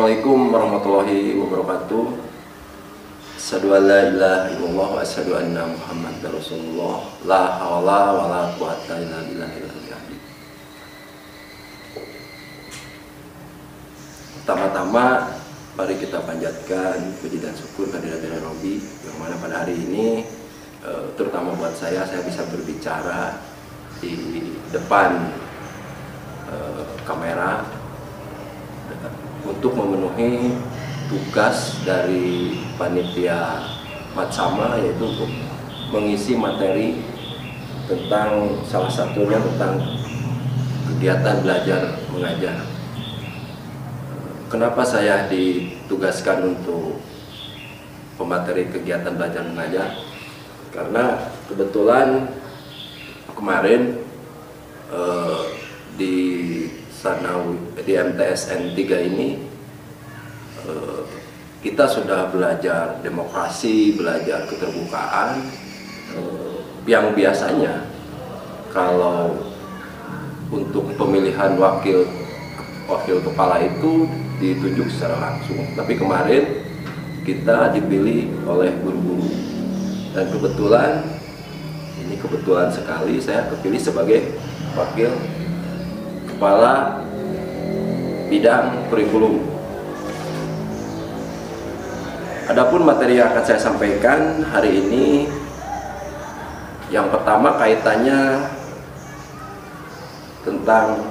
Assalamualaikum warahmatullahi wabarakatuh. Asyhadu an la ilaha illallah wa asyhadu anna Muhammadar Rasulullah. La haula wa la quwata illa billahil aliyyil azim. Pertama-tama mari kita panjatkan puji dan syukur kehadirat Rabbi yang mana pada hari ini terutama buat saya bisa berbicara di depan kamera untuk memenuhi tugas dari panitia Matsama, yaitu untuk mengisi materi tentang salah satunya tentang kegiatan belajar mengajar. Kenapa saya ditugaskan untuk pemateri kegiatan belajar mengajar? Karena kebetulan kemarin di MTSN 3 ini kita sudah belajar demokrasi, belajar keterbukaan, yang biasanya kalau untuk pemilihan wakil kepala itu ditunjuk secara langsung, tapi kemarin kita dipilih oleh guru-guru dan kebetulan sekali saya kepilih sebagai wakil kepala bidang kurikulum. Adapun materi yang akan saya sampaikan hari ini, yang pertama kaitannya tentang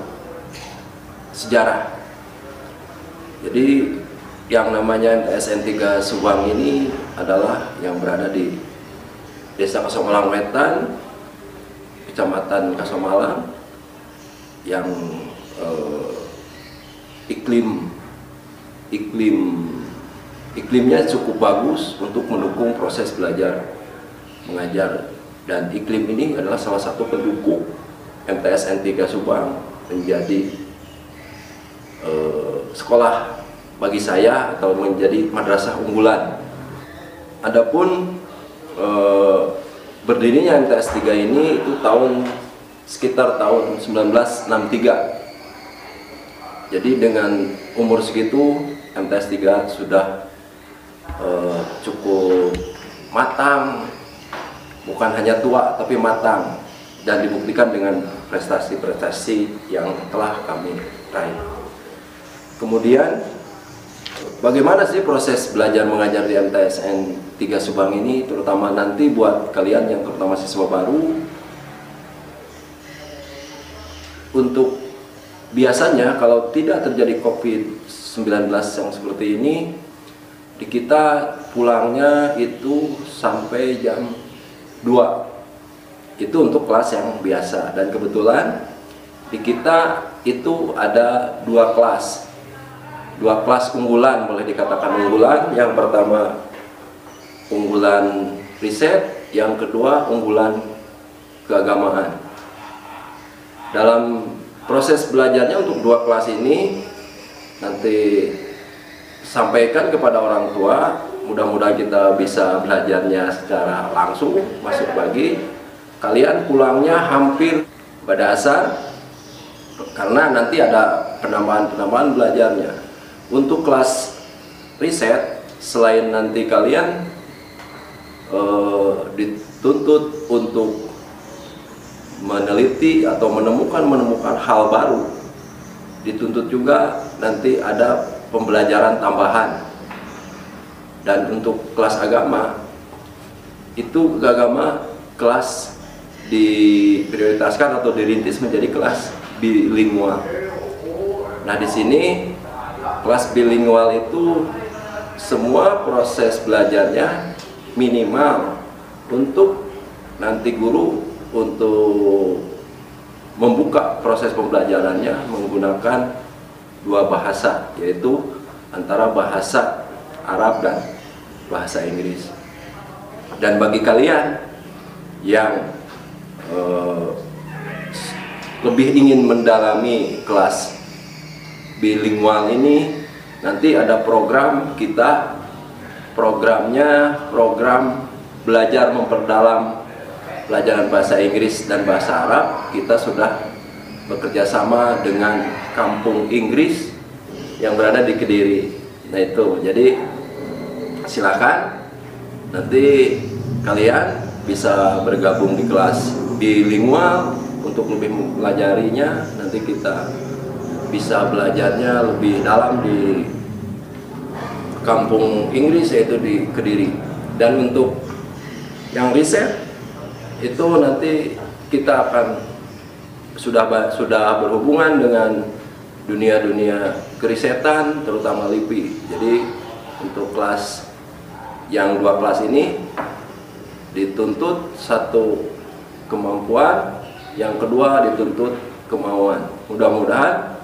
sejarah. Jadi yang namanya MTSN 3 Subang ini adalah yang berada di Desa Kasomalang Wetan, Kecamatan Kasomalang, yang iklimnya cukup bagus untuk mendukung proses belajar mengajar, dan iklim ini adalah salah satu pendukung MTSN 3 Subang menjadi sekolah bagi saya atau menjadi madrasah unggulan. Adapun berdirinya MTS 3 ini itu sekitar tahun 1963. Jadi dengan umur segitu MTS 3 sudah cukup matang, bukan hanya tua tapi matang, dan dibuktikan dengan prestasi-prestasi yang telah kami raih. Kemudian bagaimana sih proses belajar mengajar di MTSN 3 Subang ini, terutama nanti buat kalian yang terutama siswa baru. Untuk biasanya kalau tidak terjadi COVID-19 yang seperti ini, di kita pulangnya itu sampai jam 2. Itu untuk kelas yang biasa, dan kebetulan di kita itu ada dua kelas unggulan, boleh dikatakan unggulan. Yang pertama unggulan riset, yang kedua unggulan keagamaan. Dalam proses belajarnya untuk dua kelas ini nanti sampaikan kepada orang tua, mudah-mudahan kita bisa belajarnya secara langsung masuk pagi. Kalian pulangnya hampir pada asar, karena nanti ada penambahan belajarnya. Untuk kelas riset, selain nanti kalian dituntut untuk meneliti atau menemukan hal baru, dituntut juga nanti ada pembelajaran tambahan. Dan untuk kelas agama itu kelas diprioritaskan atau dirintis menjadi kelas bilingual. Nah, di sini kelas bilingual itu semua proses belajarnya minimal untuk nanti guru untuk membuka proses pembelajarannya menggunakan dua bahasa, yaitu antara bahasa Arab dan bahasa Inggris. Dan bagi kalian yang lebih ingin mendalami kelas bilingual ini, nanti ada program kita, program belajar memperdalam pelajaran bahasa Inggris dan bahasa Arab. Kita sudah bekerja sama dengan Kampung Inggris yang berada di Kediri. Nah itu, jadi silakan nanti kalian bisa bergabung di kelas bilingual untuk lebih mempelajarinya. Nanti kita bisa belajarnya lebih dalam di kampung Inggris, yaitu di Kediri. Dan untuk yang riset itu nanti kita akan sudah berhubungan dengan dunia kerisetan, terutama LIPI. Jadi untuk kelas yang 2 kelas ini dituntut satu kemampuan, yang kedua dituntut kemauan. Mudah-mudahan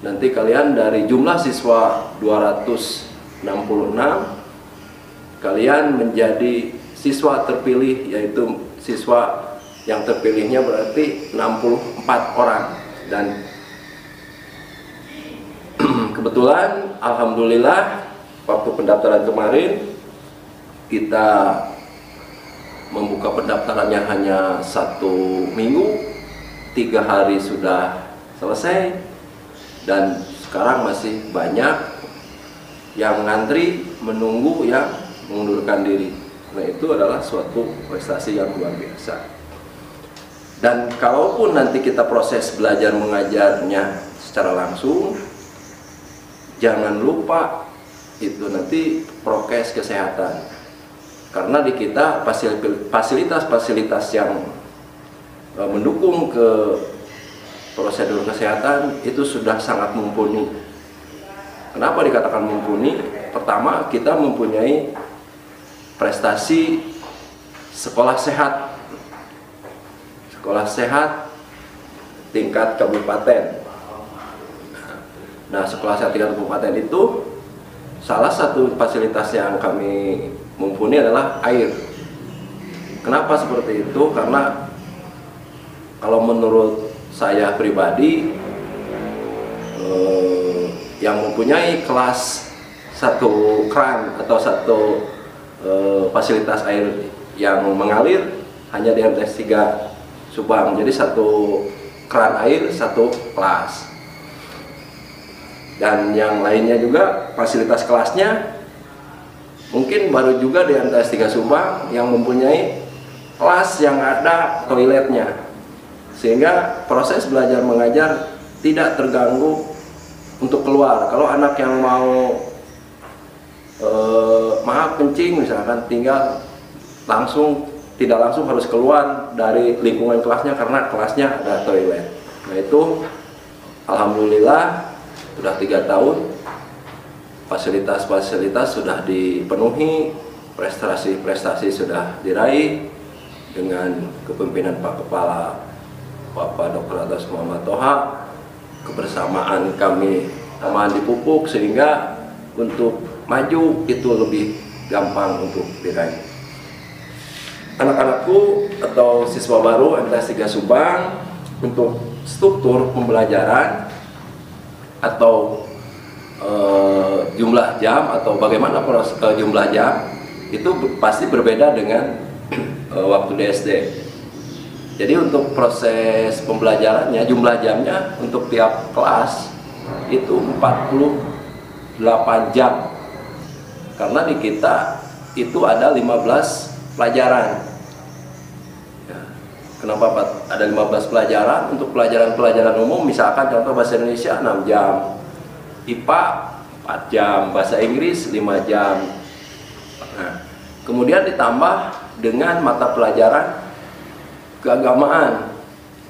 nanti kalian dari jumlah siswa 266 kalian menjadi siswa terpilih, yaitu siswa yang terpilihnya berarti 64 orang. Dan kebetulan alhamdulillah waktu pendaftaran kemarin kita membuka pendaftarannya hanya 1 minggu, 3 hari sudah selesai, dan sekarang masih banyak yang ngantri menunggu yang mengundurkan diri. Nah itu adalah suatu prestasi yang luar biasa. Dan kalaupun nanti kita proses belajar mengajarnya secara langsung, jangan lupa itu nanti prokes kesehatan. Karena di kita fasilitas-fasilitas yang mendukung ke prosedur kesehatan itu sudah sangat mumpuni. Kenapa dikatakan mumpuni? Pertama, kita mempunyai prestasi sekolah sehat. Sekolah sehat tingkat kabupaten. Nah, sekolah sehat tingkat kabupaten itu salah satu fasilitas yang kami mumpuni adalah air. Kenapa seperti itu? Karena kalau menurut saya pribadi, yang mempunyai kelas satu keran atau satu fasilitas air yang mengalir hanya di MTS 3 Subang. Jadi satu keran air satu kelas. Dan yang lainnya juga fasilitas kelasnya mungkin baru juga di MTS 3 Subang yang mempunyai kelas yang ada toiletnya, sehingga proses belajar mengajar tidak terganggu untuk keluar. Kalau anak yang mau maaf kencing misalkan, tinggal tidak langsung harus keluar dari lingkungan kelasnya karena kelasnya ada toilet. Nah itu alhamdulillah sudah 3 tahun fasilitas-fasilitas sudah dipenuhi, prestasi-prestasi sudah diraih dengan kepemimpinan Pak Kepala Bapak Dr. Atas Muhammad Toha, kebersamaan kami teman dipupuk sehingga untuk maju itu lebih gampang untuk diraih. Anak-anakku atau siswa baru MTS 3 Subang, untuk struktur pembelajaran atau jumlah jam atau bagaimana proses jumlah jam itu pasti berbeda dengan waktu di SD. Jadi untuk proses pembelajarannya, jumlah jamnya untuk tiap kelas itu 48 jam. Karena di kita itu ada 15 pelajaran. Ya. Kenapa ada 15 pelajaran? Untuk pelajaran-pelajaran umum, misalkan contoh bahasa Indonesia 6 jam, IPA 4 jam, bahasa Inggris 5 jam. Nah, kemudian ditambah dengan mata pelajaran keagamaan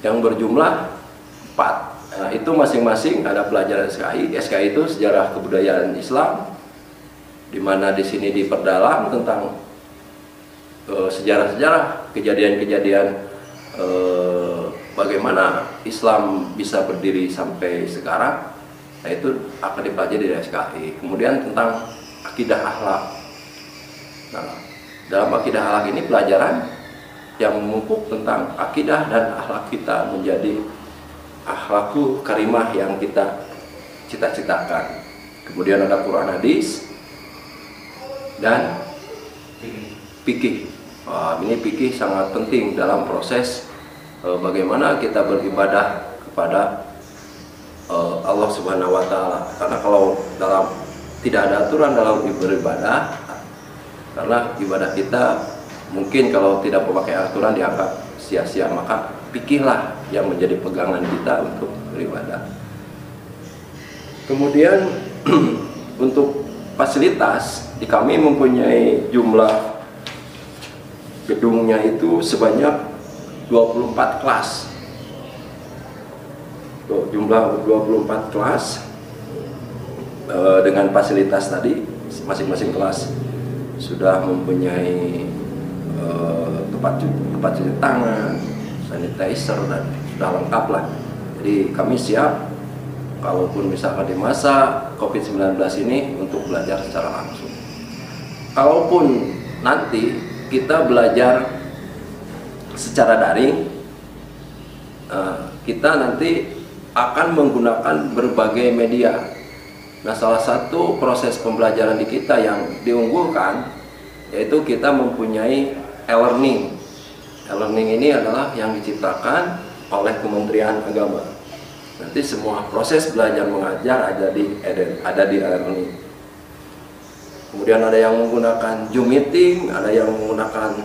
yang berjumlah 4. Nah, itu masing-masing ada pelajaran SKI. SKI itu sejarah kebudayaan Islam, di mana di sini diperdalam tentang sejarah-sejarah, kejadian-kejadian bagaimana Islam bisa berdiri sampai sekarang. Nah, itu akan dipelajari di SKI. Kemudian tentang akidah akhlak. Nah, dalam akidah akhlak ini pelajaran yang memupuk tentang akidah dan akhlak kita menjadi akhlakul karimah yang kita cita-citakan. Kemudian ada Quran hadis dan fikih. Ini fikih sangat penting dalam proses bagaimana kita beribadah kepada Allah Subhanahu wa Ta'ala. Karena kalau dalam tidak ada aturan dalam beribadah, karena ibadah kita mungkin kalau tidak memakai aturan dianggap sia-sia, maka pikirlah yang menjadi pegangan kita untuk beribadah. Kemudian untuk fasilitas, di kami mempunyai jumlah gedungnya itu sebanyak 24 kelas. Jumlah 24 kelas dengan fasilitas tadi, masing-masing kelas sudah mempunyai tempat cuci tangan, sanitizer, dan sudah lengkap lah. Jadi kami siap kalaupun misalkan di masa COVID-19 ini untuk belajar secara langsung. Kalaupun nanti kita belajar secara daring, kita nanti akan menggunakan berbagai media. Nah, salah satu proses pembelajaran di kita yang diunggulkan yaitu kita mempunyai e-learning. E-learning ini adalah yang diciptakan oleh Kementerian Agama. Nanti semua proses belajar mengajar ada di e-learning. Kemudian ada yang menggunakan Zoom meeting, ada yang menggunakan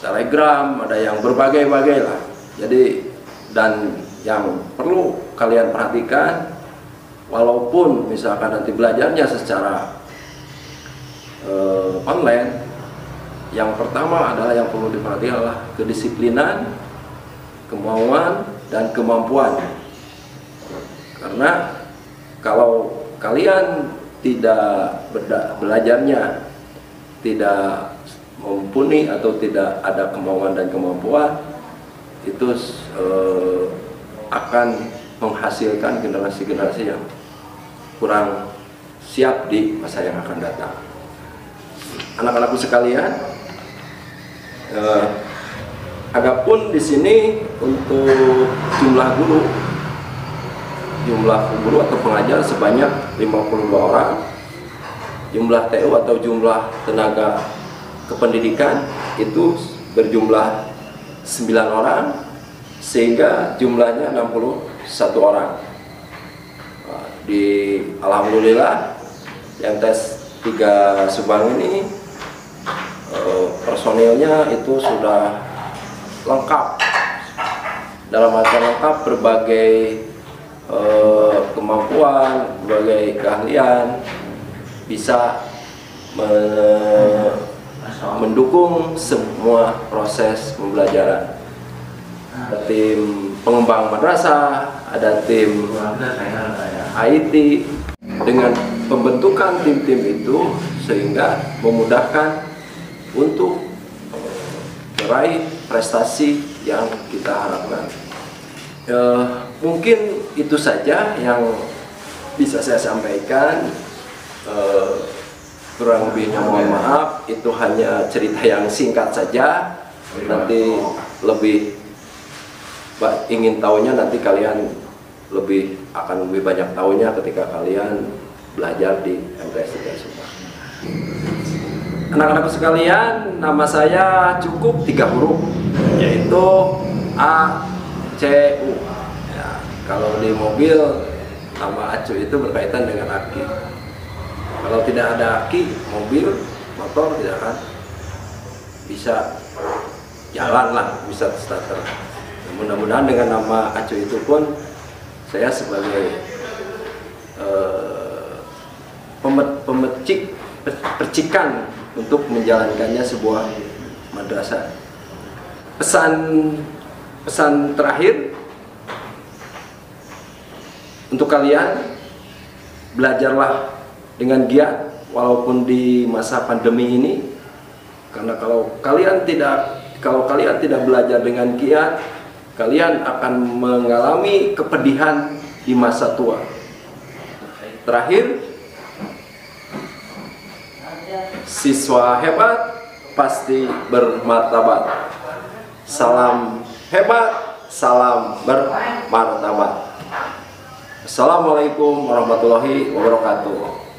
Telegram, ada yang berbagai-bagai lah. Jadi, dan yang perlu kalian perhatikan, walaupun misalkan nanti belajarnya secara online, yang pertama adalah yang perlu diperhatikan adalah kedisiplinan, kemauan, dan kemampuan. Karena kalau kalian tidak belajarnya tidak mumpuni atau tidak ada kemauan dan kemampuan, itu akan menghasilkan generasi-generasi yang kurang siap di masa yang akan datang. Anak-anakku sekalian, adapun di sini untuk jumlah guru atau pengajar sebanyak 52 orang, jumlah TU atau jumlah tenaga kependidikan itu berjumlah 9 orang, sehingga jumlahnya 61 orang. Alhamdulillah yang tes 3 Subang ini personilnya itu sudah lengkap, dalam arti lengkap berbagai kemampuan, berbagai keahlian, bisa mendukung semua proses pembelajaran. Ada tim pengembang madrasah, ada tim IT. Dengan pembentukan tim-tim itu sehingga memudahkan untuk meraih prestasi yang kita harapkan. Mungkin itu saja yang bisa saya sampaikan. Kurang lebihnya mohon maaf, itu hanya cerita yang singkat saja. Nanti lebih ingin tahunya, nanti kalian akan lebih banyak tahunya ketika kalian belajar di MTS 3 Subang. Anak-anakku sekalian, nama saya cukup 3 huruf, yaitu A, C, U. Ya, kalau di mobil nama Acu itu berkaitan dengan aki. Kalau tidak ada aki, mobil, motor tidak akan bisa jalan lah, bisa starter. Mudah-mudahan dengan nama Acu itu pun saya sebagai percikan untuk menjalankannya sebuah madrasah. Pesan terakhir untuk kalian, belajarlah dengan giat walaupun di masa pandemi ini, karena kalau kalian tidak belajar dengan giat, kalian akan mengalami kepedihan di masa tua. Terakhir, siswa hebat pasti bermartabat. Salam hebat, salam bermartabat. Assalamualaikum warahmatullahi wabarakatuh.